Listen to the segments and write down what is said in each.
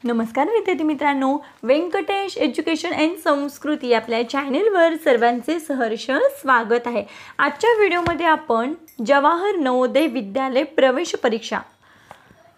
नमस्कार विद्यार्थी मित्रांनो, व्यंकटेश एज्युकेशन अँड संस्कृती आपल्या चॅनेलवर सर्वांचे सहर्ष स्वागत आहे। आजच्या व्हिडिओमध्ये आपण जवाहर नवोदय विद्यालय प्रवेश परीक्षा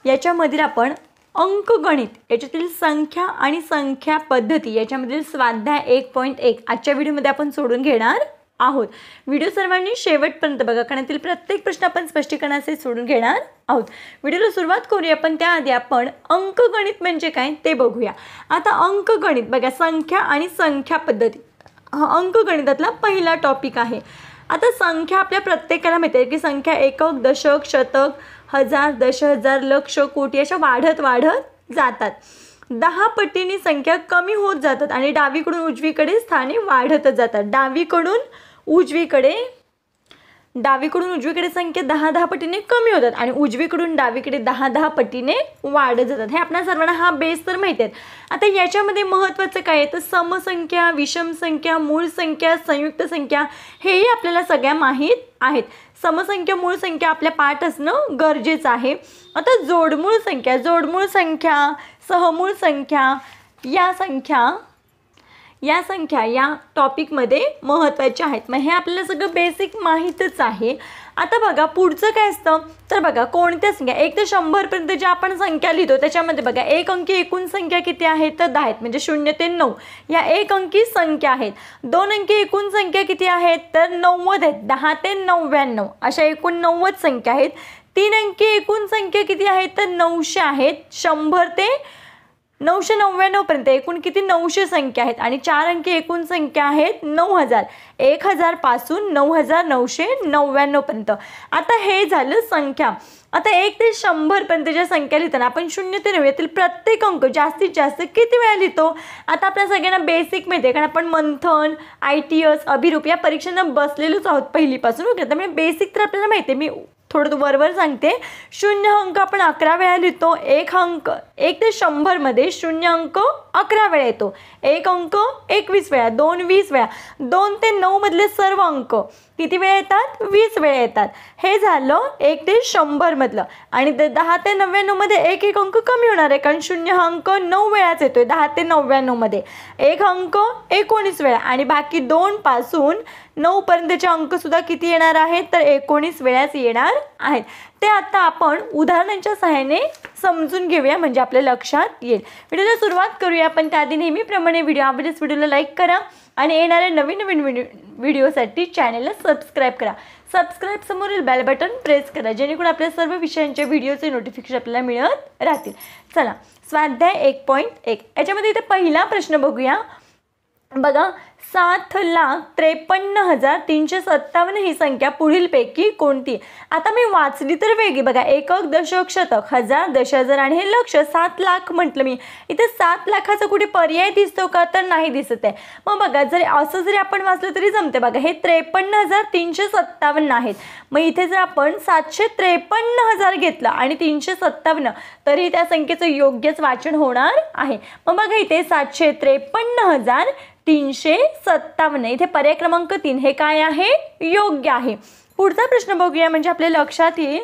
याच्यामधील आपण अंकगणित याच्यातील संख्या आणि संख्या पद्धती याच्यामधील स्वाध्याय 1.1 आजच्या व्हिडिओमध्ये आपण सोडून घेणार आहोत। व्हिडिओ सर्वांनी शेवटपर्यंत बघा, कारण यातील प्रत्येक प्रश्न आपण स्पष्टीकरणासहित सोडून घेणार आहोत। व्हिडिओला सुरुवात करूया, पण त्याआधी आपण अंकगणित म्हणजे काय ते बघूया। आता अंकगणित बघा, संख्या आणि संख्या पद्धती हा अंकगणितातला पहिला टॉपिक आहे। आता संख्या आपल्या प्रत्येकाला माहिती आहे की संख्या एकक, दशक, शतक, हजार, दशहजार, लक्ष, कोटी अशा वाढत जातात। 10 पटीने संख्या कमी होत जातात आणि डावीकडून उजवीकडे स्थाने वाढत जातात। डावीकडून उजवीकडे संख्या 10 पटीने कमी होतात आणि उजवीकडून डावीकडे 10 पटीने वाढत जातात। हे आपल्या सर्वांना हा बेस तर माहिती आहे। आता याच्यामध्ये महत्त्वाचं काय आहे तर समसंख्या, विषम संख्या, मूळ संख्या, संयुक्त संख्या हेही आपल्याला सगळ्या माहीत आहेत। समसंख्या, मूळ संख्या आपल्या पाठ असणं गरजेचं आहे। आता जोडमूळ संख्या, सहमूळ संख्या या संख्या या टॉपिकमध्ये महत्त्वाच्या आहेत। मग हे आपल्याला सगळं बेसिक माहीतच आहे। आता बघा पुढचं काय असतं तर बघा, कोणत्या संख्या 1 ते 100 पर्यंत ज्या आपण संख्या लिहितो त्याच्यामध्ये बघा एक अंकी एकूण संख्या किती आहे तर 10 आहेत, म्हणजे 0 ते 9 या एक अंकी संख्या आहेत। 2 अंकी एकूण संख्या किती आहेत तर 90 आहेत, 10 ते 99 अशा एकूण 90 संख्या आहेत। 3 अंकी एकूण संख्या किती आहेत तर 900 आहेत, 100 ते 999 पर्यंत एकूण किती 900 संख्या आहेत। आणि 4 अंकी एकूण संख्या आहेत 9000, 1000 पासून 9999 पर्यंत। आता हे झालं संख्या। आता 1 ते 100 पर्यंतच्या संख्या लिहिताना आपण 0 ते 9 यातील प्रत्येक अंक जास्तीत जास्त किती वेळा लिहितो। आता आपल्या सगळ्यांना बेसिक माहिती आहे, कारण आपण मंथन, ITS, अभिरूप या परीक्षांना बसलेलोच आहोत पहिलीपासून। ओके, त्यामुळे बेसिक तर आपल्याला माहिती आहे। मी थोडं वरवर सांगते। 0 अंक आपण 11 वेळा लिहितो। 1 ते 100 मध्ये 0 अंक 11 वेळा येतो। 1 अंक 21 वेळा, 2 20 वेळा, 2 ते 9 मधले सर्व अंक किती वेळा येतात 20 वेळा येतात। हे झालं 1 ते 100 मधलं। आणि 10 ते 99 मध्ये एक अंक कमी होणार आहे, कारण 0 हा अंक 9 वेळाच येतोय 10 ते 99 मध्ये। 1 अंक 19 वेळा आणि बाकी 2 पासून 9 पर्यंतचे अंक सुद्धा किती येणार आहेत तर 19 वेळाच येणार आहेत। ते आता आपण उदाहरणांच्या सहाय्याने समजून घेऊया, म्हणजे आपल्या लक्षात येईल। व्हिडिओला सुरुवात करूया, पण त्याआधी नेहमीप्रमाणे व्हिडिओ आवडल्यास व्हिडिओला लाईक करा आणि येणाऱ्या नवीन व्हिडिओसाठी चॅनलला सबस्क्राईब करा। सबस्क्राईब समोरील बेल बटन प्रेस करा, जेणेकरून आपल्या सर्व विषयांच्या व्हिडिओचे नोटिफिकेशन आपल्याला मिळत राहतील। चला, स्वाध्याय 1.1 याच्यामध्ये इथे पहिला प्रश्न बघूया। बघा, 7,53,357 ही संख्या पुढीलपैकी कोणती। आता मी वाचली तर वेगळी बघा, एकक, दशक, शतक, हजार, दशहजार आणि हे लक्ष 7 लाख म्हटलं मी। इथे 7 लाखाचा कुठे पर्याय दिसतो का तर नाही दिसत आहे। मग बघा, जरी असं जरी आपण वाचलं तरी जमते। बघा, हे 53,357 आहेत। मग इथे जर आपण 753,000 घेतलं आणि 357 तरी त्या संख्येचं योग्यच वाचन होणार आहे। मग बघा, इथे 753,357 इथे पर्याय क्रमांक 3 हे काय आहे योग्य आहे। पुढचा प्रश्न बघूया, म्हणजे आपल्या लक्षात येईल।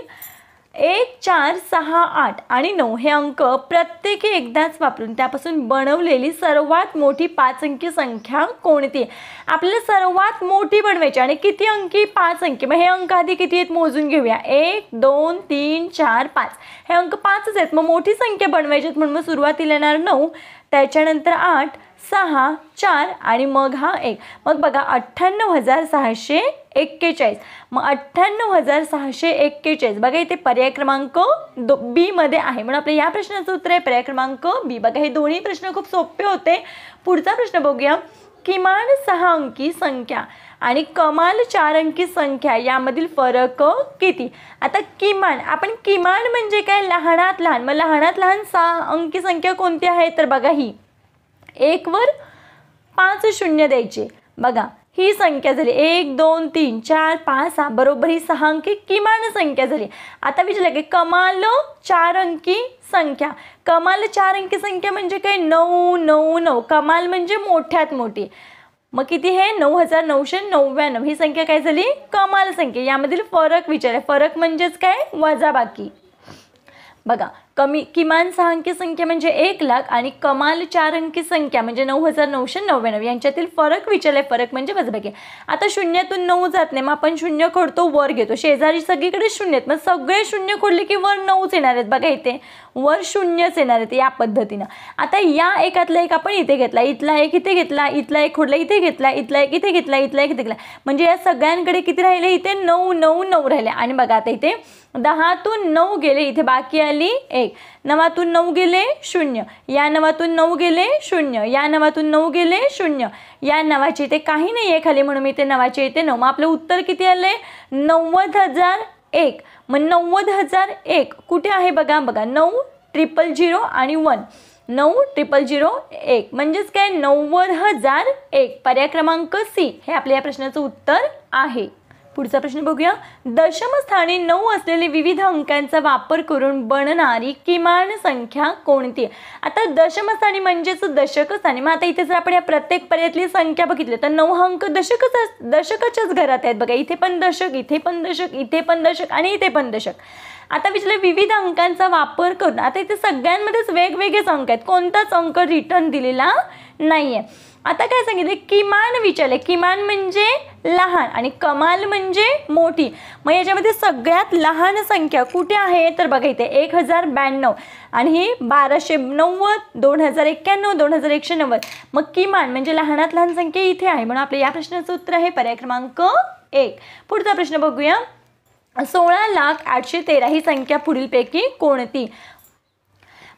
1, 4, 6, 8 आणि 9 हे अंक प्रत्येकी एकदाच वापरून त्यापासून बनवलेली सर्वात मोठी 5 अंकी संख्या कोणती। आपल्याला सर्वात मोठी बनवायची आणि किती अंकी 5 अंकी। मग हे अंक आधी किती आहेत मोजून घेऊया। 1 2 3 4 5 हे अंक 5च आहेत। मग मोठी संख्या बनवायची म्हणून मग सुरुवातीला येणार 9, त्याच्यानंतर 8, 6, 4 आणि मग हा 1। मग बघा 98,641। मग 98,641 बघा, इथे पर्याय क्रमांक बी मध्ये आहे, म्हणून आपल्या या प्रश्नाचं उत्तर आहे पर्याय क्रमांक बी। बघा, हे दोन्ही प्रश्न खूप सोपे होते। पुढचा प्रश्न बघूया। किमान 6 अंकी संख्या आणि कमाल 4 अंकी संख्या यामधील फरक किती। आता किमान म्हणजे काय, लहानात लहान। मग लहानात लहान 6 अंकी संख्या कोणती आहे तर बघा, ही 1 वर 5 शून्य द्यायचे। बघा, ही संख्या झाली 1 2 3 4 5 6 बरोबर ही 6 अंकी किमान संख्या झाली। आता विचारलं की कमाल 4 अंकी संख्या। कमाल 4 अंकी संख्या म्हणजे काय 999। कमाल म्हणजे मोठ्यात मोठी। मग किती हे 9,999 ही संख्या काय झाली कमाल संख्या। यामधील फरक विचारला, फरक म्हणजेच काय वजाबाकी। बघा किमान 6 अंकी संख्या म्हणजे 1,00,000 आणि कमाल 4 अंकी संख्या म्हणजे 9,999 यांच्यातील फरक विचारले. फरक म्हणजे वजाबाकी. आता शून्यातून 9 जात नाही, मग आपण शून्य खोडतो, वर घेतो. शेजारी सगळीकडे शून्य आहेत, मग सगळे शून्य खोडले की वर 9च येणार आहेत. बघा इथे वर शून्यच येणार आहेत या पद्धतीनं. आता या एकातला एक आपण इथे घेतला, इथला एक इथे घेतला, इथला एक खोडला इथे घेतला, इथला एक इथे घेतला, इथला एक इथे घेतला, म्हणजे या सगळ्यांकडे किती राहिले? इथे 9 9 9 राहिले. आणि बघा आता इथे 10तून 9 गेले, इथे बाकी आली 1. 9तून 9 गेले 0, या 9तून 9 गेले 0, या 9तून 9 गेले 0, या 9चे इथे काही नाही आहे खाली म्हणून मी इथे 9चे इथे 9. मग आपलं उत्तर किती आले? 90,001. मग 90,001 कुठे आहे? बघा 9,000 आणि 1, 9,001 म्हणजेच काय? 90,001. पर्याय क्रमांक सी हे आपल्या या प्रश्नाचं उत्तर आहे. पुढचा प्रश्न बघूया. दशमस्थानी 9 असलेले विविध अंकांचा वापर करून बनणारी किमान संख्या कोणती? आता दशमस्थानी म्हणजेच दशक स्थानी. मग आता इथे जर आपण या प्रत्येक पर्यायातली संख्या बघितली तर 9 अंक दशकाच्याच घरात आहेत. बघा इथे पण दशक, इथे पण दशक, इथे पण दशक आणि इथे पण दशक. आता विचारलं विविध अंकांचा वापर करून. आता इथे सगळ्यांमध्येच वेगवेगळेच अंक आहेत, कोणताच अंक रिटर्न दिलेला नाहीये. आता काय सांगितले? किमान विचारले. किमान म्हणजे लहान आणि कमाल म्हणजे मोठी. मग याच्यामध्ये सगळ्यात लहान संख्या कुठे आहे? तर बघा इथे 1092 आणि ही 1290, 2091, 2190. मग किमान म्हणजे लहानात लहान संख्या इथे आहे, म्हणून आपल्या या प्रश्नाचं उत्तर आहे पर्याय क्रमांक 1. पुढचा प्रश्न बघूया. 16,813 ही संख्या पुढीलपैकी कोणती?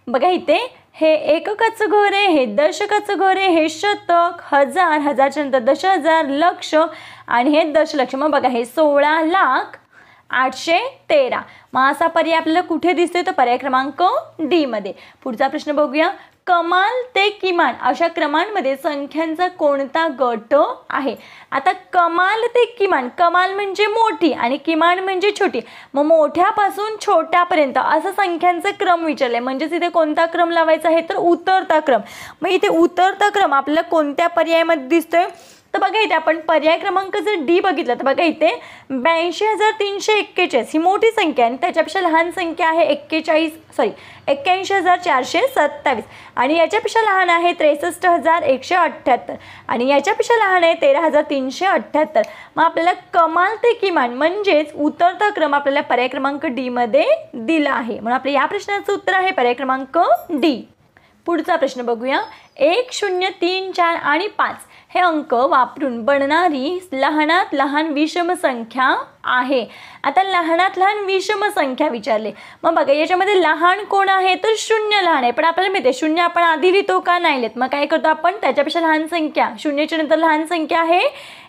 बघा इथे हे एककाचं घर आहे, हे दशकाचं घर आहे, हे शतक, हजार, हजारच्या नंतर 10,000, लक्ष आणि हे दशलक्ष. मग बघा हे 16,813. मग असा पर्याय आपल्याला कुठे दिसतोय? तर पर्याय क्रमांक डी मध्ये. पुढचा प्रश्न बघूया. कमाल ते किमान अशा क्रमांमध्ये संख्यांचा कोणता गट आहे? आता कमाल ते किमान, कमाल म्हणजे मोठी आणि किमान म्हणजे छोटी. मग मोठ्यापासून छोट्यापर्यंत असं संख्यांचा क्रम विचारले, म्हणजेच इथे कोणता क्रम लावायचा आहे? तर उतरता क्रम. मग इथे उतरता क्रम आपल्याला कोणत्या पर्यायामध्ये दिसतोय? तर बघा इथे आपण पर्याय क्रमांक जर डी बघितला तर बघा इथे 82,341 ही मोठी संख्या आणि त्याच्यापेक्षा लहान संख्या आहे 81,427 आणि याच्यापेक्षा लहान आहे 63,178 आणि याच्यापेक्षा लहान आहे 13,378. मग आपल्याला कमाल ते किमान म्हणजेच उतरता क्रम आपल्याला पर्याय क्रमांक डी मध्ये दिला आहे, म्हणून आपल्या या प्रश्नाचं उत्तर आहे पर्याय क्रमांक डी. पुढचा प्रश्न बघूया. 1, 0, 3, 4 आणि 5 हे अंक वापरून बनणारी लहानात लहान विषम संख्या आहे. आता लहानात लहान विषम संख्या विचारले. मग बघा याच्यामध्ये लहान कोण आहे? तर 0 लहान आहे, पण आपल्याला माहिती आहे 0 आपण आधी लिहितो का? नाही लिहित. मग काय करतो आपण? त्याच्यापेक्षा लहान संख्या, 0च्या नंतर लहान संख्या आहे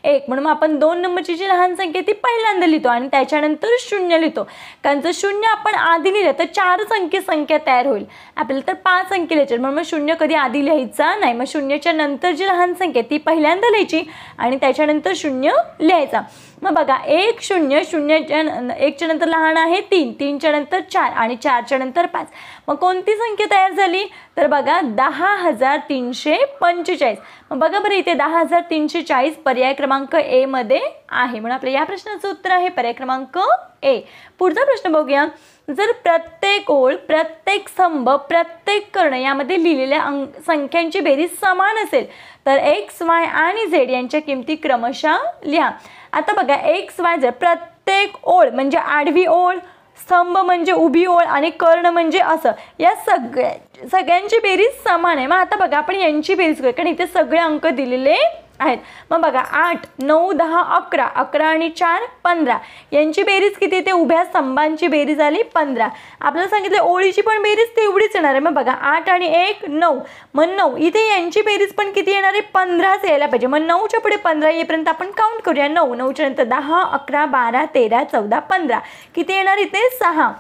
1, म्हणून मग आपण 2 नंबरची जी लहान संख्या ती पहिल्यांदा लिहितो आणि त्याच्यानंतर 0 लिहितो. कारण जर 0 आपण आधी लिहिलं तर 4 अंकी संख्या तयार होईल. आपल्याला तर 5 अंकी लिहायचे, म्हणून मग 0 कधी आधी लिहायचा नाही. मग 0च्या नंतर जी लहान संख्या ती पहिल्यांदा लिहायची आणि त्याच्यानंतर 0 लिहायचा. मग बघा 1, 0, 1च्या नंतर लहान आहे 3, 3च्या नंतर 4 आणि 4च्या नंतर 5. मग कोणती संख्या तयार झाली? तर बघा 10,345. मग बघा बरं इथे 10,340 पर्याय क्रमांक ए मध्ये आहे, म्हणून आपल्या या प्रश्नाचं उत्तर आहे पर्याय क्रमांक ए. पुढचा प्रश्न बघूया. जर प्रत्येक ओळ, प्रत्येक स्तंभ, प्रत्येक कर्ण यामध्ये लिहिलेल्या संख्यांची बेरीज समान असेल तर एक्स, वाय आणि झेड यांच्या किमती क्रमशः लिहा. आता बघा एक्स, वाय, झेड प्रत्येक ओळ म्हणजे आडवी ओळ, स्तंभ म्हणजे उभी ओळ आणि कर्ण म्हणजे असं, या सगळ्यांची बेरीज समान आहे. मग आता बघा आपण यांची बेरीज करूया, कारण इथे सगळे अंक दिलेले आहेत. मग बघा 8, 9, 10, 11, 11 आणि 4 15 यांची बेरीज किती येते? उभ्या स्तंभांची बेरीज आली 15. आपल्याला सांगितलं ओळीची पण बेरीज तेवढीच येणार आहे. मग बघा 8 आणि 1 9, मग 9 इथे यांची बेरीज पण किती येणार आहे? 15च यायला पाहिजे. मग 9च्या पुढे 15 येईपर्यंत आपण काउंट करूया. 9, 9च्या नंतर 10, 11, 12, 13, 14, 15 किती येणार इथे? 6.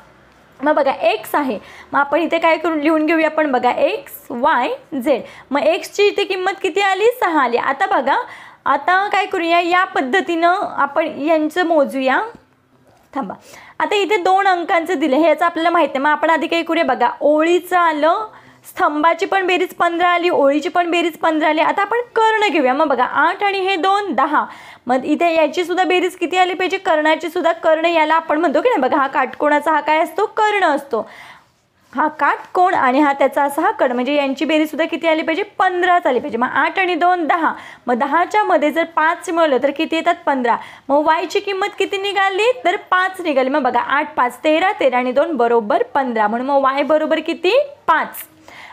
मग बघा एक्स आहे, मग आपण इथे काय करून लिहून घेऊया आपण? बघा एक्स, वाय, झेड. मग एक्सची इथे किंमत किती आली? 6 आली. आता बघा आता काय करूया, या पद्धतीनं आपण यांचं मोजूया. थांबा, आता इथे 2 अंकांचं दिलं हे याचं आपल्याला माहिती आहे. मग आपण आधी काय करूया? बघा ओळीचं आलं, स्तंभाची पण बेरीज 15 आली, ओळीची पण बेरीज 15 आली. आता आपण कर्ण घेऊया. मग बघा 8 आणि हे 2 10, मग इथे याची सुद्धा बेरीज किती आली पाहिजे? कर्णाची सुद्धा. कर्ण याला आपण म्हणतो की नाही, बघा हा काटकोणाचा हा काय असतो? कर्ण असतो. हा काटकोन आणि हा त्याचा असा हा कड, म्हणजे यांची बेरीज सुद्धा किती आली पाहिजे 15 आली पाहिजे. मग 8 आणि 2 10, मग 10च्या मध्ये जर 5 मिळवलं तर किती येतात 15. मग वायची किंमत किती निघाली तर 5 निघाली. मग बघा 8 5 13, 13 आणि 2 बरोबर 15, म्हणून मग वाय बरोबर किती 5.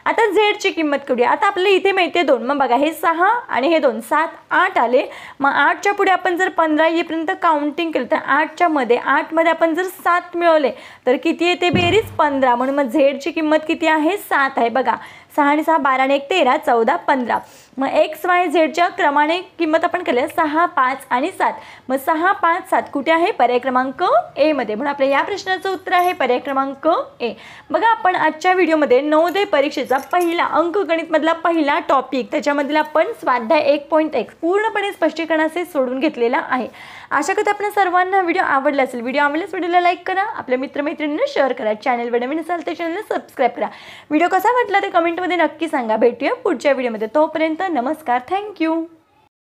आता झेडची किंमत करूया. आता आपल्याला इथे मिळते 2, मग बघा हे 6 आणि हे 2 7 8 आले. मग 8च्या पुढे आपण जर 15 येईपर्यंत काउंटिंग केलं तर 8च्या मध्ये 8 मध्ये आपण जर 7 मिळवले तर किती येते बेरीज 15, म्हणून मग झेडची किंमत किती आहे 7 आहे. बघा 6 आणि 6 12 आणि 1 13 14 15. मग एक्स वाय झेडच्या क्रमाने किंमत आपण केली 6 5 आणि 7. मग 6 5 7 कुठे आहे पर्याय क्रमांक ए मध्ये, म्हणून आपल्या या प्रश्नाचं उत्तर आहे पर्याय क्रमांक ए. बघा आपण आजच्या व्हिडिओमध्ये नवोदय परीक्षेचा पहिला अंकगणितमधला पहिला टॉपिक त्याच्यामधील आपण स्वाध्याय 1.x पूर्णपणे स्पष्टीकरणाचे सोडून घेतलेला आहे. आशा करते आपल्या सर्वांना व्हिडिओ आवडला असेल. व्हिडिओ आवडल्यास व्हिडिओला लाईक करा, आपल्या मित्रमैत्रिणींना शेअर करा, चॅनलवर नवीन असाल तर चॅनलला सबस्क्राईब करा. व्हिडिओ कसा वाटला ते कमेंटमध्ये नक्की सांगा. भेटूया पुढच्या व्हिडिओमध्ये. तोपर्यंत नमस्कार, थँक्यू.